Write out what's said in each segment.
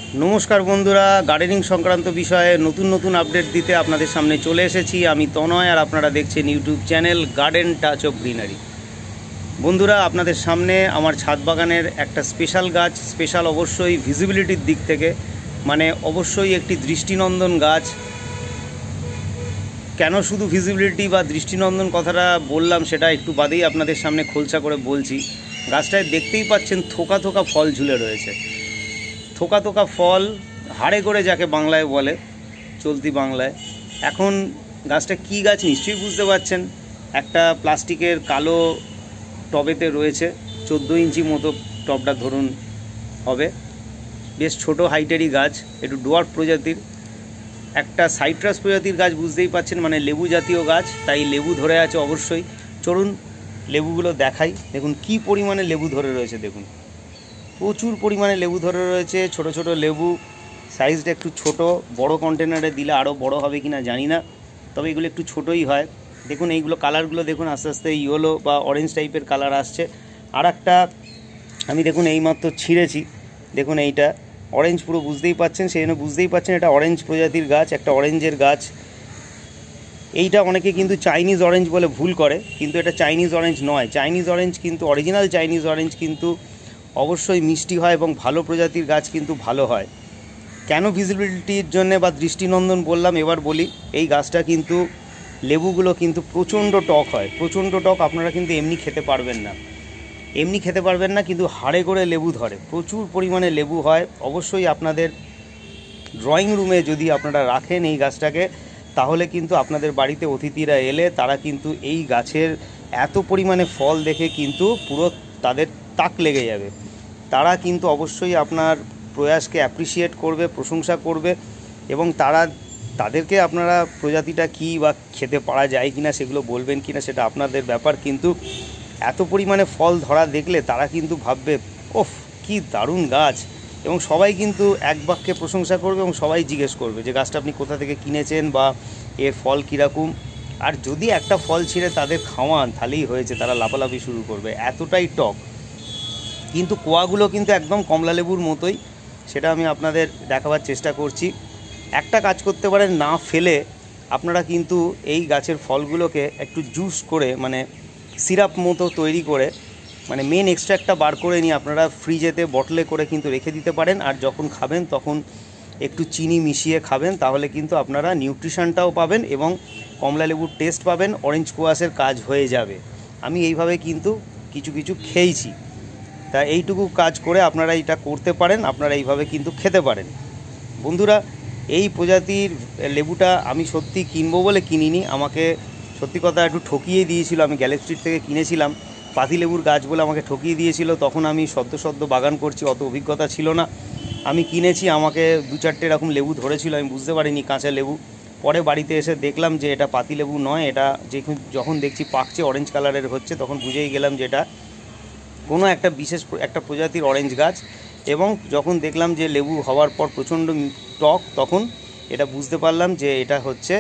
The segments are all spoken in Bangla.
नमस्कार बंधुरा गार्डनिंग संक्रांत विषये नतून नतून अपडेट दीते आपनादेर सामने चले एसेछि आमि तनय और आपनारा देखछेन यूट्यूब चैनल गार्डन टाच अफ ग्रीनारि। बंधुरा आपनादेर सामने आमार छाद बागानेर एकटा स्पेशल गाछ, स्पेशल अवश्यई भिजिबिलिटिर दिक थेके, माने अवश्यई एकटी दृष्टिनंदन गाछ। केन शुधु भिजिबिलिटी बा दृष्टिनंदन कथाटा बोललाम सेटा एकटु बादेई आपनादेर सामने खोलसा करे बोलछि। गाछटाय देखतेई पाच्छेन थोका थोका फल झुले रयेछे, थोका थोका फल हाड़े करे जाके बांगलाय बोले चलती बांगलाय। एखन गाछटा की गाछ निश्चयई बुझते पारछेन। एकटा प्लास्टिकेर कालो टबेते रयेछे, 14 इंची मतो टबटा धरुन होबे, बेश छोटो हाइटेरई गाछ, एकटु डुয়ার্ফ प्रजातिर। एकटा साइट्रास प्रजातिर गाछ बुझतेई पारछेन, माने लेबू जातीय गाछ, ताई लेबू धरे आछे अवश्यई। चलुन लेबुगुलो देखाई। देखुन की परिमाणे लेबू धरे रयेछे, देखुन प्रचुर परिमाणे लेबू धरे रयेछे। छोटो छोटो लेबू, साइजटा एकटु छोटो, बड़ो कन्टेनारे दिले आरो बड़ो होबे किना जानि ना, तबे एगुलो एकटु छोटोई हय। देखुन এইগুলো কালারগুলো দেখুন আস্তে আস্তে ইয়েলো বা অরেঞ্জ টাইপের কালার আসছে। আর একটা আমি দেখুন এইমাত্র ছিঁড়েছি, দেখুন এইটা অরেঞ্জ পুরো বুঝতেই পাচ্ছেন, সেই জন্য বুঝতেই পাচ্ছেন এটা অরেঞ্জ প্রজাতির গাছ, একটা অরেঞ্জের গাছ। এইটা অনেকে কিন্তু চাইনিজ অরেঞ্জ বলে ভুল করে, কিন্তু এটা চাইনিজ অরেঞ্জ নয়। চাইনিজ অরেঞ্জ কিন্তু অরিজিনাল চাইনিজ অরেঞ্জ কিন্তু অবশ্যই মিষ্টি হয় এবং ভালো প্রজাতির গাছ কিন্তু ভালো হয়। কেন ভিজিবিলিটির জন্য বা দৃষ্টিনন্দন বললাম এবার বলি। এই গাছটা কিন্তু লেবুগুলো কিন্তু প্রচণ্ড টক হয়, প্রচণ্ড টক। আপনারা কিন্তু এমনি খেতে পারবেন না, এমনি খেতে পারবেন না, কিন্তু হাড়ে করে লেবু ধরে, প্রচুর পরিমাণে লেবু হয়। অবশ্যই আপনাদের ড্রয়িং রুমে যদি আপনারা রাখেন এই গাছটাকে, তাহলে কিন্তু আপনাদের বাড়িতে অতিথিরা এলে তারা কিন্তু এই গাছের এত পরিমাণে ফল দেখে কিন্তু পুরো তাদের তাক লেগে যাবে। তারা কিন্তু অবশ্যই আপনার প্রয়াসকে অ্যাপ্রিসিয়েট করবে, প্রশংসা করবে, এবং তাদেরকে আপনারা প্রজাতিটা কী বা খেতে পারা যায় কিনা সেগুলো বলবেন কিনা সেটা আপনাদের ব্যাপার। কিন্তু এত পরিমাণে ফল ধরা দেখলে তারা কিন্তু ভাববে ওফ কি দারুণ গাছ, এবং সবাই কিন্তু এক বাক্যে প্রশংসা করবে এবং সবাই জিজ্ঞেস করবে যে গাছটা আপনি কোথা থেকে কিনেছেন বা এর ফল কীরকম। আর যদি একটা ফল ছিঁড়ে তাদের খাওয়ান তাহলেই হয়েছে, তারা লাফালাফি শুরু করবে, এতটাই টক। কিন্তু কোয়াগুলো কিন্তু একদম কমলা লেবুর মতোই, সেটা আমি আপনাদের দেখাবার চেষ্টা করছি। একটা কাজ করতে পারেন, না ফেলে আপনারা কিন্তু এই গাছের ফলগুলোকে একটু জুস করে, মানে সিরাপ মতো তৈরি করে, মানে মেন এক্সট্র্যাক্টটা বার করে নিয়ে আপনারা ফ্রিজেতে বটলে করে কিন্তু রেখে দিতে পারেন। আর যখন খাবেন তখন একটু চিনি মিশিয়ে খাবেন, তাহলে কিন্তু আপনারা নিউট্রিশনটাও পাবেন এবং কমলা লেবুর টেস্ট পাবেন, অরেঞ্জ কোয়াশের কাজ হয়ে যাবে। আমি এইভাবে কিন্তু কিছু কিছু খেয়েছি, তা এইটুকু কাজ করে আপনারা এটা করতে পারেন, আপনারা এইভাবে কিন্তু খেতে পারেন। বন্ধুরা, এই প্রজাতির লেবুটা আমি সত্যি কিনবো বলে কিনিনি, আমাকে সত্যি কথা একটু ঠকিয়ে দিয়েছিল। আমি গ্যালেপ স্ট্রিট থেকে কিনেছিলাম, পাতিলেবুর গাছ বলে আমাকে ঠকিয়ে দিয়েছিল। তখন আমি সদ্য বাগান করছি, অত অভিজ্ঞতা ছিল না। আমি কিনেছি, আমাকে 2-4টে এরকম লেবু ধরেছিল, আমি বুঝতে পারিনি কাঁচা লেবু। পরে বাড়িতে এসে দেখলাম যে এটা পাতিলেবু নয়, এটা যখন দেখছি পাকছে অরেঞ্জ কালারের হচ্ছে, তখন বুঝেই গেলাম যে এটা কোনো একটা বিশেষ একটা প্রজাতির অরেঞ্জ গাছ। এবং যখন দেখলাম যে লেবু হওয়ার পর প্রচণ্ড টক, তখন এটা বুঝতে পারলাম যে এটা হচ্ছে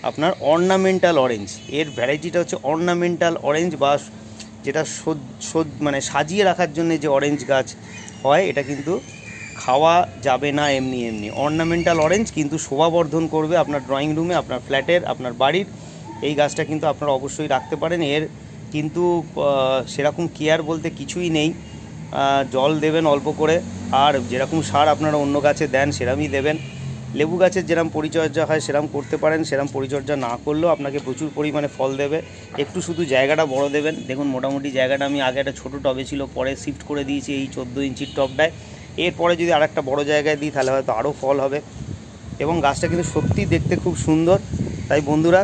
আপনার অর্নামেন্টাল অরেঞ্জ। এর ভ্যারাইটিটা হচ্ছে অর্নামেন্টাল অরেঞ্জ, বা যেটা মানে সাজিয়ে রাখার জন্য যে অরেঞ্জ গাছ হয়, এটা কিন্তু খাওয়া যাবে না এমনি এমনি। অর্নামেন্টাল অরেঞ্জ কিন্তু শোভাবর্ধন করবে আপনার ড্রয়িং রুমে, আপনার ফ্ল্যাটের, আপনার বাড়ির। এই গাছটা কিন্তু আপনারা অবশ্যই রাখতে পারেন। এর কিন্তু সেরকম কেয়ার বলতে কিছুই নেই, জল দেবেন অল্প করে, আর যেরকম সার আপনারা অন্য গাছে দেন সেরকমই দেবেন। লেবু গাছের যেরকম পরিচর্যা হয় সেরকম করতে পারেন, সেরকম পরিচর্যা না করলেও আপনাকে প্রচুর পরিমাণে ফল দেবে। একটু শুধু জায়গাটা বড় দেবেন। দেখুন মোটামুটি জায়গাটা আমি আগে একটা ছোটো টবে ছিল, পরে শিফট করে দিয়েছি এই 14 ইঞ্চির টবটায়। এরপরে যদি আরেকটা বড় জায়গায় দিই তাহলে হয়তো আরও ফল হবে, এবং গাছটা কিন্তু সত্যিই দেখতে খুব সুন্দর। তাই বন্ধুরা,